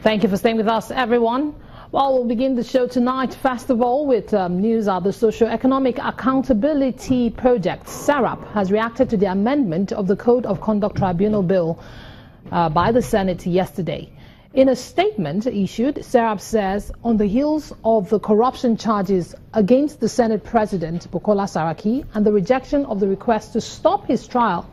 Thank you for staying with us, everyone. Well, we'll begin the show tonight, first of all, with news of the Socio-Economic Accountability Project. SERAP has reacted to the amendment of the Code of Conduct Tribunal Bill by the Senate yesterday. In a statement issued, SERAP says, on the heels of the corruption charges against the Senate President, Bukola Saraki, and the rejection of the request to stop his trial,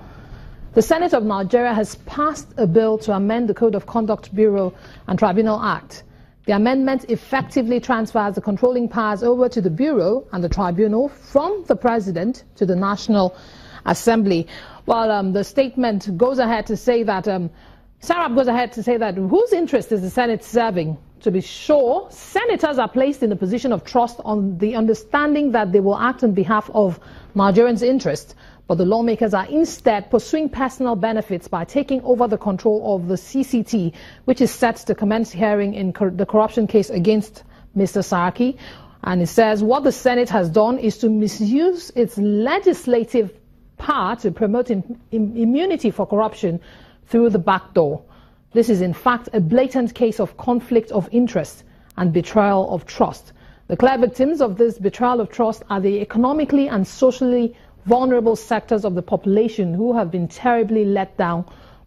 the Senate of Nigeria has passed a bill to amend the Code of Conduct Bureau and Tribunal Act. The amendment effectively transfers the controlling powers over to the Bureau and the Tribunal from the President to the National Assembly. Well, the statement goes ahead to say that, SERAP goes ahead to say that whose interest is the Senate serving? To be sure, senators are placed in a position of trust on the understanding that they will act on behalf of Nigerians' interest. But the lawmakers are instead pursuing personal benefits by taking over the control of the CCT, which is set to commence hearing in the corruption case against Mr. Saraki. And it says what the Senate has done is to misuse its legislative power to promote immunity for corruption through the back door. This is in fact a blatant case of conflict of interest and betrayal of trust. The clear victims of this betrayal of trust are the economically and socially vulnerable sectors of the population who have been terribly let down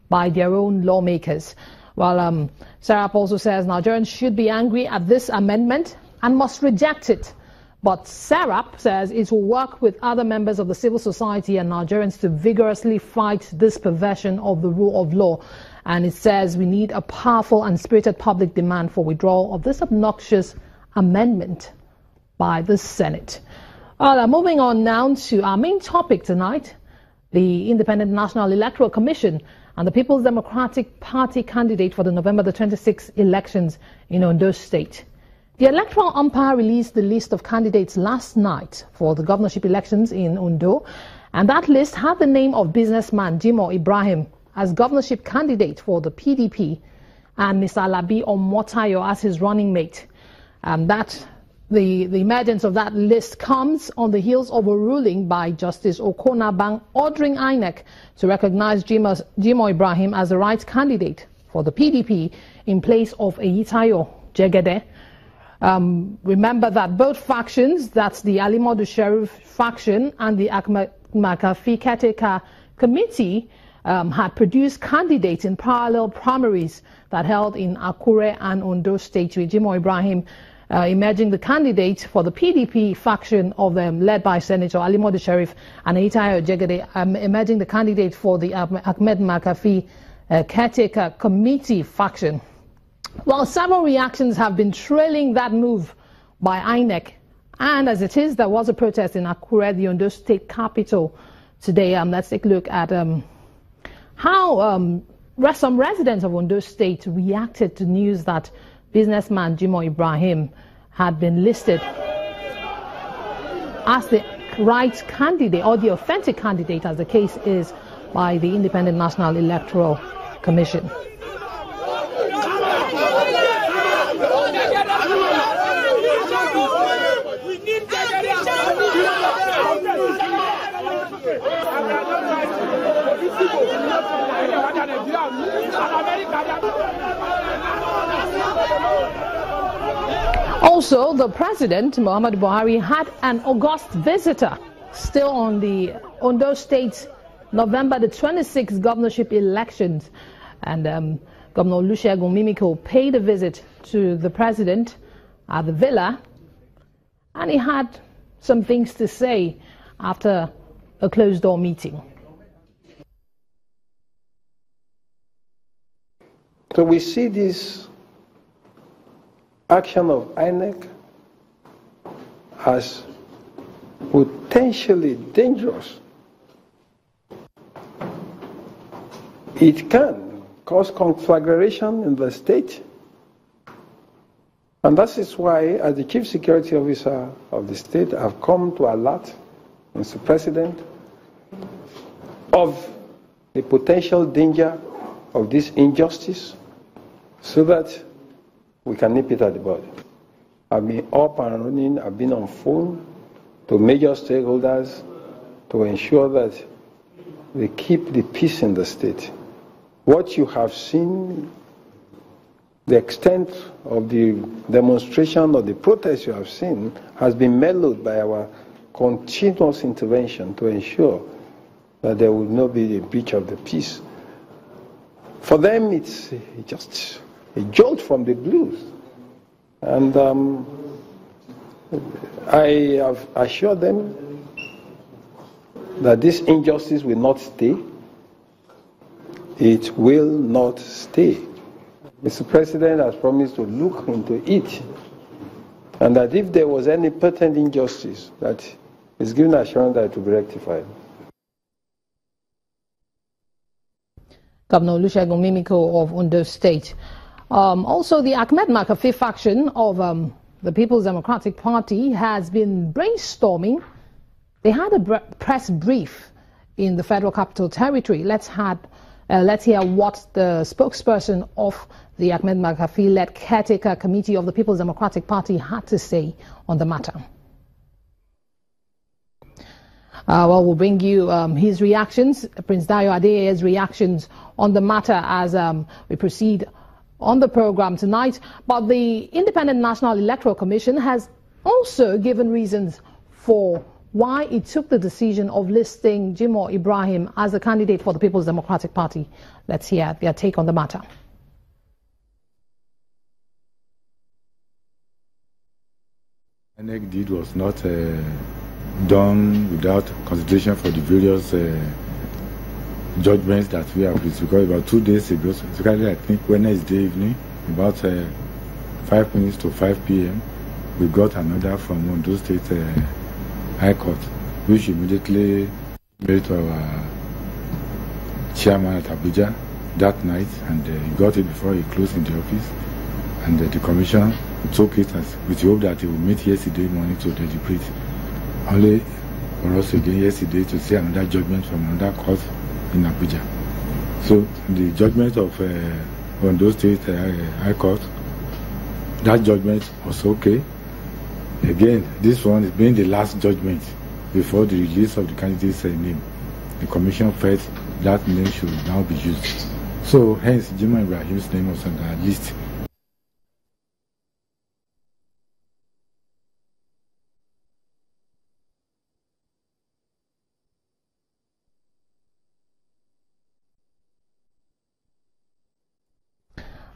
by their own lawmakers. Well, SERAP also says Nigerians should be angry at this amendment and must reject it. But SERAP says it will work with other members of the civil society and Nigerians to vigorously fight this perversion of the rule of law. And it says we need a powerful and spirited public demand for withdrawal of this obnoxious amendment by the Senate. Moving on now to our main topic tonight, the Independent National Electoral Commission and the People's Democratic Party candidate for the November the 26th elections in Ondo State. The electoral umpire released the list of candidates last night for the governorship elections in Ondo, and that list had the name of businessman Jimoh Ibrahim as governorship candidate for the PDP and Mr. Alabi Omotayo as his running mate. The emergence of that list comes on the heels of a ruling by Justice Okonabang ordering INEC to recognize Jimoh Ibrahim as the right candidate for the PDP in place of Eyitayo Jegede. Remember that both factions, that's the Alimodu Sheriff faction and the Makafi Caretaker Committee, had produced candidates in parallel primaries that held in Akure and Ondo State, with Jimoh Ibrahim emerging the candidate for the PDP faction of them, led by Senator Alimodu Sheriff, and Eyitayo Jegede emerging the candidate for the Ahmed Makafi Caretaker Committee faction. Well, several reactions have been trailing that move by INEC, and as it is, there was a protest in Akure, the Ondo State capital, today. Let's take a look at how some residents of Ondo State reacted to news that businessman Jimoh Ibrahim had been listed as the right candidate, or the authentic candidate, as the case is, by the Independent National Electoral Commission. Also, the President, Muhammadu Buhari, had an august visitor still on the Ondo State November the 26th governorship elections. And Governor Olusegun Mimiko paid a visit to the President at the villa, and he had some things to say after a closed-door meeting. So we see this action of INEC as potentially dangerous. It can cause conflagration in the state. And that is why, as the Chief Security Officer of the state, I've come to alert Mr. President of the potential danger of this injustice so that we can nip it at the bud. I've been up and running, I've been on phone to major stakeholders to ensure that they keep the peace in the state. What you have seen the extent of the demonstration or the protest you have seen has been mellowed by our continuous intervention to ensure that there will not be a breach of the peace. For them, it's just a jolt from the blues. And I have assured them that this injustice will not stay. It will not stay. Mr. President has promised to look into it, and that if there was any patent injustice, that is given assurance that it will be rectified. Governor Olusegun Mimiko of Ondo State. Also, the Ahmed McAfee faction of the People's Democratic Party has been brainstorming. They had a press brief in the Federal Capital Territory. Let's hear what the spokesperson of the Ahmed McAfee-led caretaker committee of the People's Democratic Party had to say on the matter. Well, we'll bring you his reactions, Prince Dayo Adeye's reactions on the matter as we proceed on the program tonight. But the Independent National Electoral Commission has also given reasons for why it took the decision of listing Jimoh Ibrahim as a candidate for the People's Democratic Party. Let's hear their take on the matter. INEC deed was not done without consideration for the various judgments that we have received. Because about 2 days ago, specifically I think Wednesday evening, about 5 minutes to 5 p.m., we got an order from Ondo State High Court, which immediately made to our chairman at Abuja that night, and he got it before he closed in the office, and the commission took it as with the hope that he would meet yesterday morning to deliberate. Only for us again yesterday to see another judgment from another court in Abuja. So the judgment of Ondo State High Court, that judgment was okay. Again, this one is being the last judgment before the release of the candidate's name. The commission felt that name should now be used. So hence Jimoh Ibrahim's name was on the list.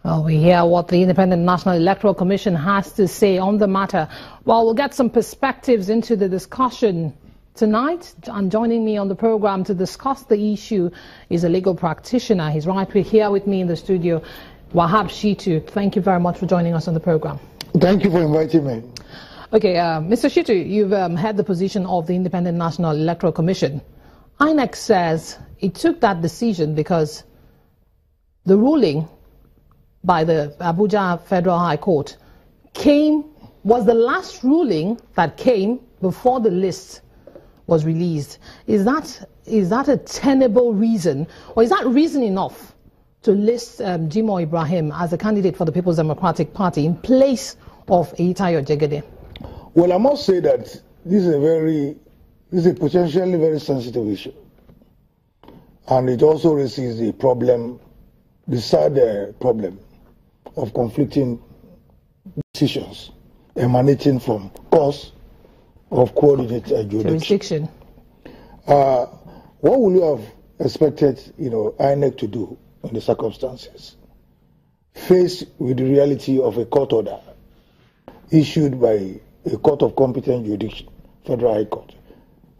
Well, we hear what the Independent National Electoral Commission has to say on the matter. Well, we'll get some perspectives into the discussion tonight. And joining me on the program to discuss the issue is a legal practitioner. He's right here with me in the studio, Wahab Shitu. Thank you very much for joining us on the program. Thank you for inviting me. Okay, Mr. Shitu, you've had the position of the Independent National Electoral Commission. INEC says it took that decision because the ruling by the Abuja Federal High Court was the last ruling that came before the list was released. Is that a tenable reason, or is that reason enough to list Jimoh Ibrahim as a candidate for the People's Democratic Party in place of Eyitayo Jegede? Well, I must say that this is a potentially very sensitive issue, and it also raises the problem, the sad problem of conflicting decisions emanating from cause of coordinated jurisdiction. What would you have expected, INEC to do in the circumstances? Faced with the reality of a court order issued by a court of competent jurisdiction, Federal High Court.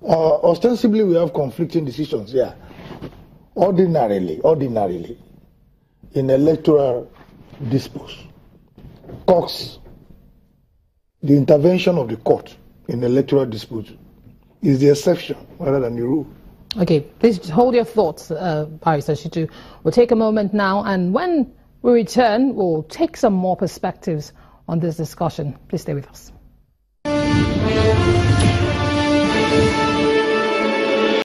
Ostensibly, we have conflicting decisions here. Ordinarily, in electoral disputes, courts, the intervention of the court in electoral disputes is the exception rather than the rule. Okay, please hold your thoughts, Barrister Shitu. We'll take a moment now, and when we return, we'll take some more perspectives on this discussion. Please stay with us.